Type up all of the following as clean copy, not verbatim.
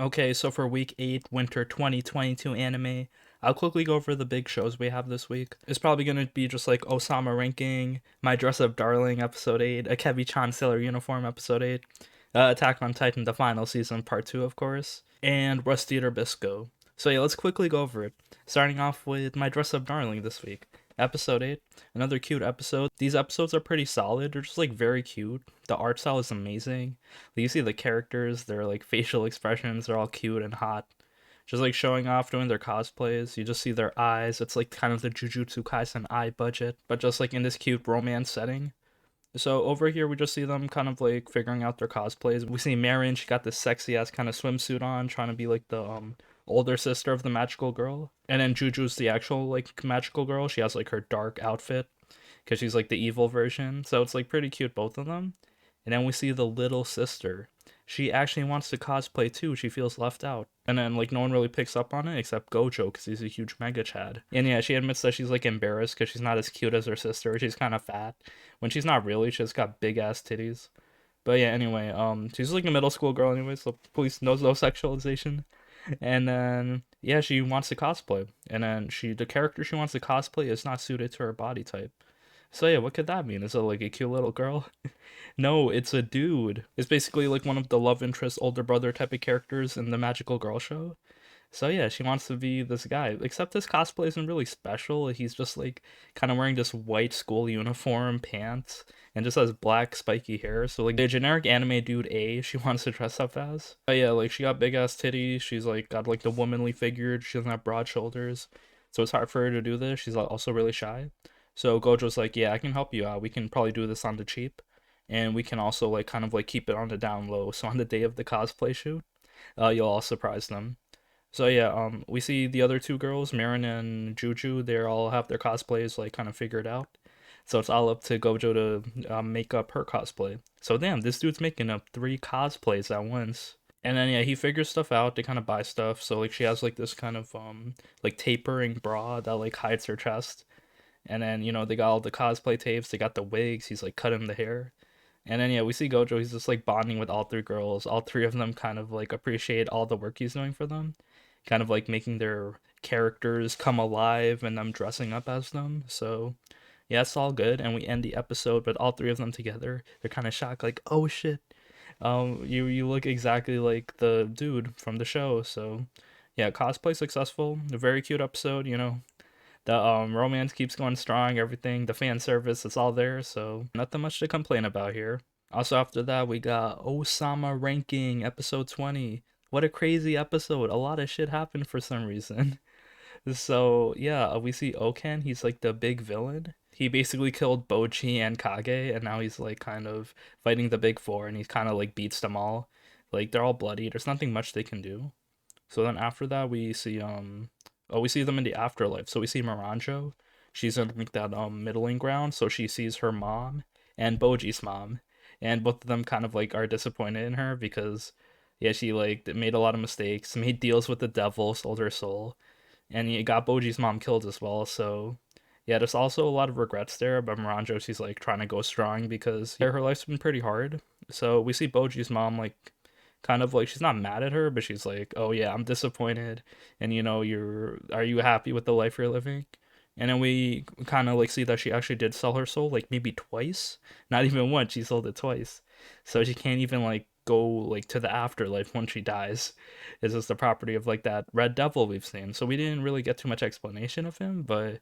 Okay, so for week 8, winter 2022 anime, I'll quickly go over the big shows we have this week. It's probably going to be just like Ousama Ranking, My Dress Up Darling episode 8, Akebi-chan Sailor Uniform episode 8, Attack on Titan the final season part 2 of course, and Rusty Bisco. So yeah, let's quickly go over it. Starting off with My Dress Up Darling this week. Episode 8, another cute episode. These episodes are pretty solid. They're just like very cute. The art style is amazing. You see the characters, their like facial expressions, they're all cute and hot. Just like showing off doing their cosplays. You just see their eyes. It's like kind of the Jujutsu Kaisen eye budget, but just like in this cute romance setting. So over here we just see them kind of like figuring out their cosplays. We see Marin, she got this sexy ass kind of swimsuit on, trying to be like the older sister of the magical girl. And then Juju's the actual like magical girl. She has like her dark outfit because she's like the evil version. So it's like pretty cute, both of them. And then we see the little sister. She actually wants to cosplay too. She feels left out. And then like no one really picks up on it except Gojo because he's a huge mega chad. And yeah, she admits that she's like embarrassed because she's not as cute as her sister. She's kind of fat. When she's not really, she's got big ass titties. But yeah, anyway, she's like a middle school girl anyway, so please no sexualization. And then yeah, she wants to cosplay. And then the character she wants to cosplay is not suited to her body type. So yeah, what could that mean? Is it like a cute little girl? No, it's a dude. It's basically like one of the love interest older brother type of characters in the Magical Girl show. So yeah, she wants to be this guy. Except this cosplay isn't really special. He's just like kind of wearing this white school uniform, pants, and just has black spiky hair. So like the generic anime dude A, she wants to dress up as. But yeah, like she got big ass titties. She's like got like the womanly figure. She doesn't have broad shoulders, so it's hard for her to do this. She's also really shy. So Gojo's like, yeah, I can help you out. We can probably do this on the cheap, and we can also like kind of like keep it on the down low. So on the day of the cosplay shoot, you'll all surprise them. So yeah, we see the other two girls, Marin and Juju. They all have their cosplays like kind of figured out. So it's all up to Gojo to make up her cosplay. So damn, this dude's making up 3 cosplays at once. And then yeah, he figures stuff out. They kind of buy stuff. So like she has like this kind of like tapering bra that like hides her chest. And then they got all the cosplay tapes. They got the wigs. He's like cutting the hair. And then yeah, we see Gojo. He's just like bonding with all 3 girls. All 3 of them kind of like appreciate all the work he's doing for them, kind of like making their characters come alive and them dressing up as them. So yeah, it's all good. And we end the episode with all 3 of them together. They're kind of shocked, like, oh shit, you look exactly like the dude from the show. So yeah, cosplay successful. A very cute episode. The romance keeps going strong, everything, the fan service, it's all there, so nothing much to complain about here. Also after that we got Ousama Ranking episode 20. What a crazy episode. A lot of shit happened for some reason. So yeah, we see Oken, he's like the big villain. He basically killed Bochi and Kage, and now he's like kind of fighting the big four, and he kind of like beats them all. Like they're all bloody, there's nothing much they can do. So then after that we see them in the afterlife. So we see Miranjo. She's in like that middling ground, so she sees her mom and Boji's mom. And both of them kind of like are disappointed in her because yeah, she like made a lot of mistakes, made deals with the devil, sold her soul, and you got Boji's mom killed as well. So yeah, there's also a lot of regrets there, but Miranjo, she's like trying to go strong because yeah, her life's been pretty hard. So we see Boji's mom like kind of like she's not mad at her, but she's like, "Oh yeah, I'm disappointed." And are you happy with the life you're living? And then we kind of like see that she actually did sell her soul like maybe twice, not even once. She sold it twice, so she can't even like go like to the afterlife when she dies. It's just the property of like that red devil we've seen. So we didn't really get too much explanation of him, but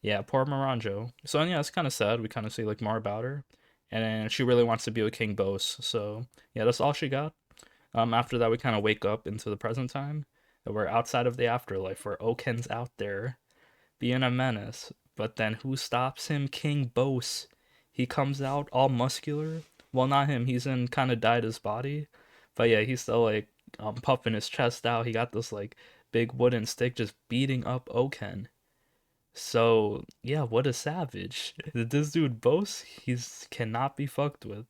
yeah, poor Miranjo. So yeah, it's kind of sad. We kind of see like more about her, and then she really wants to be with King Bose. So yeah, that's all she got. After that, we kind of wake up into the present time. And we're outside of the afterlife where Oken's out there being a menace. But then who stops him? King Bose. He comes out all muscular. Well, not him. He's in kind of dyed his body. But yeah, he's still like puffing his chest out. He got this like big wooden stick just beating up Oken. So yeah, what a savage. This dude Bose, he's cannot be fucked with.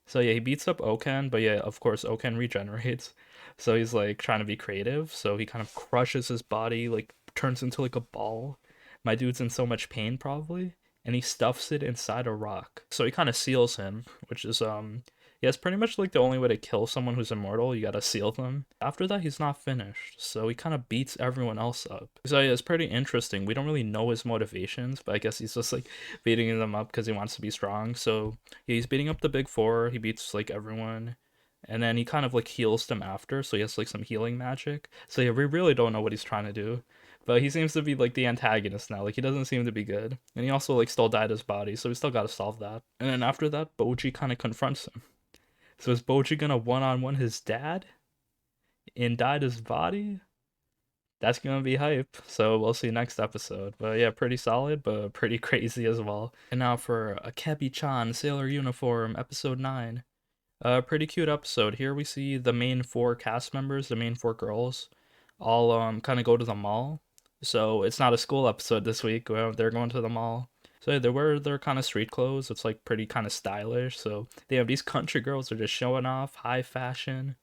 So yeah, he beats up Oken, but yeah, of course Oken regenerates. So he's like trying to be creative. So he kind of crushes his body, like turns into like a ball. My dude's in so much pain probably, and he stuffs it inside a rock. So he kind of seals him, which is Yeah, it's pretty much like the only way to kill someone who's immortal, you gotta seal them. After that, he's not finished, so he kind of beats everyone else up. So yeah, it's pretty interesting. We don't really know his motivations, but I guess he's just like beating them up because he wants to be strong. So yeah, he's beating up the big four, he beats like everyone. And then he kind of like heals them after, so he has like some healing magic. So yeah, we really don't know what he's trying to do. But he seems to be like the antagonist now. Like he doesn't seem to be good. And he also like still dyed his body, so we still gotta solve that. And then after that, Boji kind of confronts him. So is Boji gonna one-on-one his dad and dyed his body? That's gonna be hype. So we'll see next episode. But yeah, pretty solid, but pretty crazy as well. And now for Akebi-chan Sailor Uniform, episode 9. A pretty cute episode. Here we see the main four cast members, the main four girls, all kind of go to the mall. So it's not a school episode this week. Well, they're going to the mall. So yeah, they wear their kind of street clothes. It's like pretty kind of stylish. So they have these country girls are just showing off high fashion.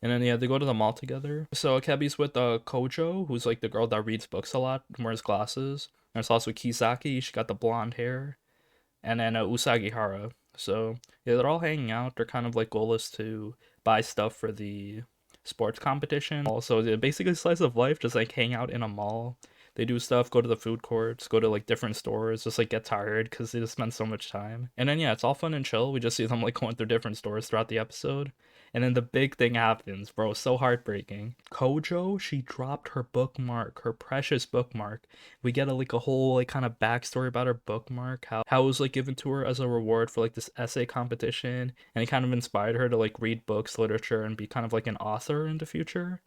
And then yeah, they go to the mall together. So Akebi's with Kojo, who's like the girl that reads books a lot, and wears glasses. And it's also Kisaki. She got the blonde hair, and then Usagihara. So yeah, they're all hanging out. Their kind of like goal is to buy stuff for the sports competition. Also, yeah, basically slice of life, just like hang out in a mall. They do stuff, go to the food courts, go to like different stores, just like get tired because they just spend so much time. And then yeah, it's all fun and chill. We just see them like going through different stores throughout the episode. And then the big thing happens, bro. So heartbreaking. Kojo, she dropped her bookmark, her precious bookmark. We get like a whole like kind of backstory about her bookmark, how it was like given to her as a reward for like this essay competition, and it kind of inspired her to like read books, literature, and be kind of like an author in the future.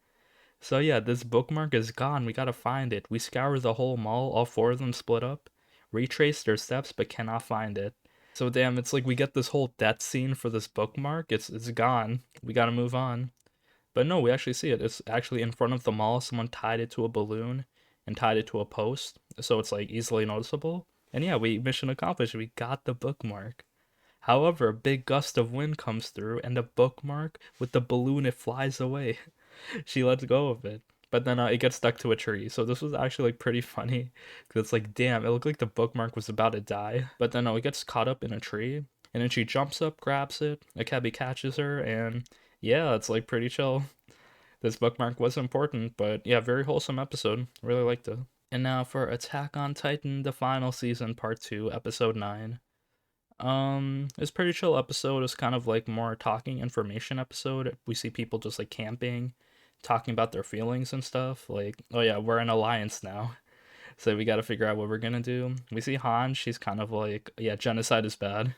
So yeah, this bookmark is gone. We gotta find it. We scour the whole mall, all four of them split up, retrace their steps, but cannot find it. So damn, it's like we get this whole death scene for this bookmark. It's gone. We gotta move on. But no, we actually see it. It's actually in front of the mall. Someone tied it to a balloon and tied it to a post, so it's like easily noticeable. And yeah, we mission accomplished. We got the bookmark. However, a big gust of wind comes through, and the bookmark with the balloon it flies away. She lets go of it. But then it gets stuck to a tree. So this was actually like pretty funny because it's like, damn, it looked like the bookmark was about to die. But then it gets caught up in a tree, and then she jumps up, grabs it. Akebi catches her, and yeah, it's like pretty chill. This bookmark was important, but yeah, very wholesome episode. Really liked it. And now for Attack on Titan, the final season, part 2, episode 9. It's pretty chill episode. It's kind of like more talking information episode. We see people just like camping, talking about their feelings and stuff. Like, oh yeah, we're an alliance now. So we gotta figure out what we're gonna do. We see Han, she's kind of like, yeah, genocide is bad.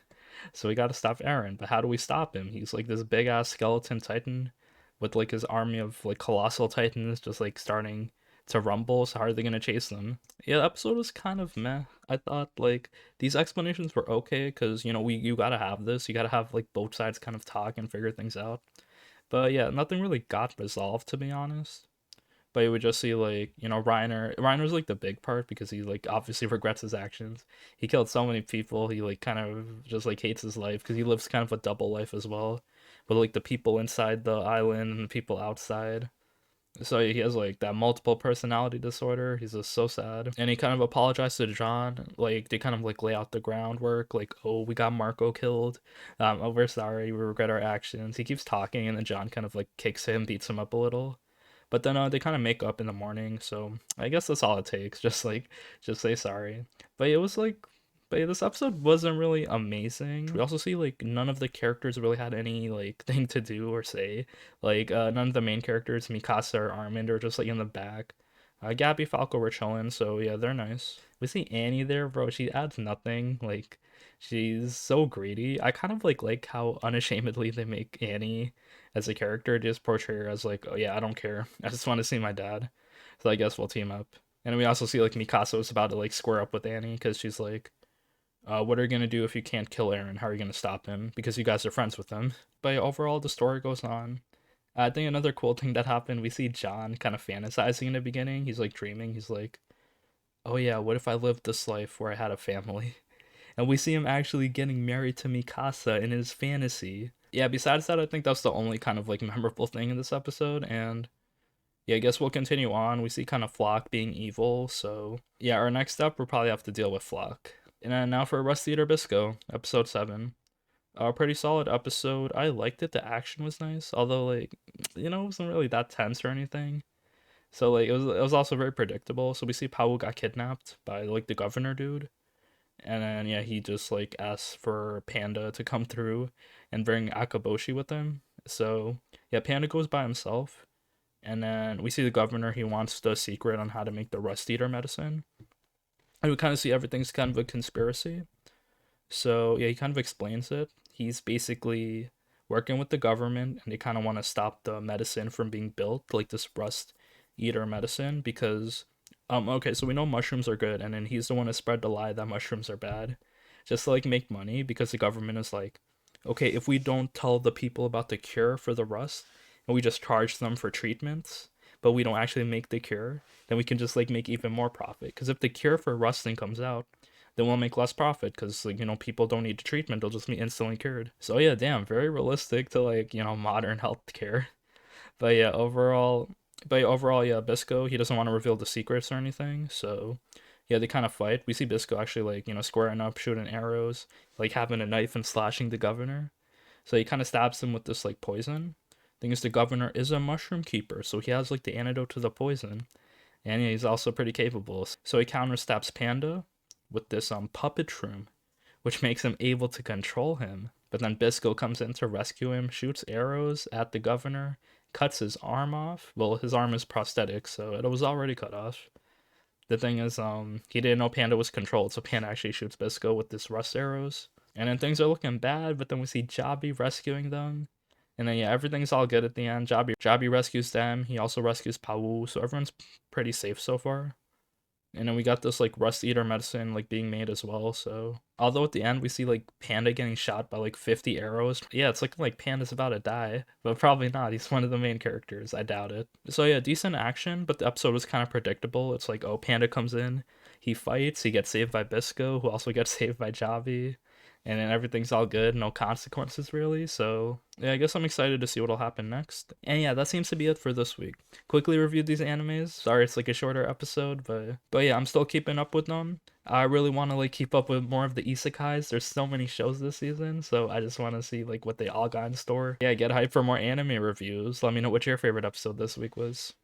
So we gotta stop Eren. But how do we stop him? He's like this big ass skeleton titan with like his army of like colossal titans just like starting to rumble. So how are they gonna chase them? Yeah, the episode was kind of meh. I thought like these explanations were okay because you know you gotta have this. You gotta have like both sides kind of talk and figure things out. But yeah, nothing really got resolved to be honest. But you would just see like Reiner. Reiner's like the big part because he like obviously regrets his actions. He killed so many people. He like kind of just like hates his life because he lives kind of a double life as well, with like the people inside the island and the people outside. So he has like that multiple personality disorder. He's just so sad. And he kind of apologized to John. Like they kind of like lay out the groundwork. Like, oh, we got Marco killed. Oh, we're sorry. We regret our actions. He keeps talking, and then John kind of like kicks him, beats him up a little. But then they kind of make up in the morning. So I guess that's all it takes. Just say sorry. But it was like but yeah, this episode wasn't really amazing. We also see like none of the characters really had any like thing to do or say. Like none of the main characters, Mikasa or Armin, are just like in the back. Gabby, Falco were chilling, so yeah, they're nice. We see Annie there, bro. She adds nothing. Like she's so greedy. I kind of like how unashamedly they make Annie as a character, just portray her as like, oh yeah, I don't care. I just want to see my dad. So I guess we'll team up. And we also see like Mikasa is about to like square up with Annie because she's like, what are you gonna do if you can't kill Eren? How are you gonna stop him? Because you guys are friends with him. But yeah, overall, the story goes on. I think another cool thing that happened, we see John kind of fantasizing in the beginning. He's like dreaming. He's like, oh yeah, what if I lived this life where I had a family? And we see him actually getting married to Mikasa in his fantasy. Yeah, besides that, I think that's the only kind of like memorable thing in this episode. And yeah, I guess we'll continue on. We see kind of Flock being evil. So yeah, our next step, we'll probably have to deal with Flock. And then now for Rusty Eater Bisco, episode 7. A pretty solid episode. I liked it. The action was nice, although like, it wasn't really that tense or anything. So like it was also very predictable. So we see Paul got kidnapped by like the governor dude, and then yeah, he just like asks for Panda to come through and bring Akaboshi with him. So yeah, Panda goes by himself, and then we see the governor. He wants the secret on how to make the Rust Eater medicine, and we kind of see everything's kind of a conspiracy. So yeah, he kind of explains it. He's basically working with the government, and they kind of want to stop the medicine from being built, like this Rust Eater medicine, because okay, so we know mushrooms are good, and then he's the one to spread the lie that mushrooms are bad, just to like make money, because the government is like, okay, if we don't tell the people about the cure for the rust, and we just charge them for treatments, but we don't actually make the cure, then we can just like make even more profit. Because if the cure for rusting comes out, then we'll make less profit because like people don't need the treatment; they'll just be instantly cured. So yeah, damn, very realistic to like modern healthcare. But yeah, overall, yeah, Bisco, he doesn't want to reveal the secrets or anything. So yeah, they kind of fight. We see Bisco actually like squaring up, shooting arrows, like having a knife and slashing the governor. So he kind of stabs him with this like poison. Thing is, the governor is a mushroom keeper, so he has like the antidote to the poison, and yeah, he's also pretty capable. So he counterstabs Panda with this puppet shroom, which makes him able to control him. But then Bisco comes in to rescue him, shoots arrows at the governor, cuts his arm off. Well, his arm is prosthetic, so it was already cut off. The thing is, he didn't know Panda was controlled, so Panda actually shoots Bisco with this rust arrows. And then things are looking bad, but then we see Jabi rescuing them. And then yeah, everything's all good at the end. Jabi rescues them. He also rescues Pau, so everyone's pretty safe so far. And then we got this like rust eater medicine like being made as well. So although at the end we see like Panda getting shot by like 50 arrows, yeah, it's looking like Panda's about to die, but probably not. He's one of the main characters. I doubt it. So yeah, decent action, but the episode was kind of predictable. It's like, oh, Panda comes in, he fights, he gets saved by Bisco, who also gets saved by Javi, and then everything's all good, no consequences really. So yeah, I guess I'm excited to see what'll happen next. And yeah, that seems to be it for this week. Quickly reviewed these animes. Sorry it's like a shorter episode, but yeah, I'm still keeping up with them. I really want to like keep up with more of the isekais. There's so many shows this season, so I just want to see like what they all got in store. Yeah, get hyped for more anime reviews. Let me know what your favorite episode this week was.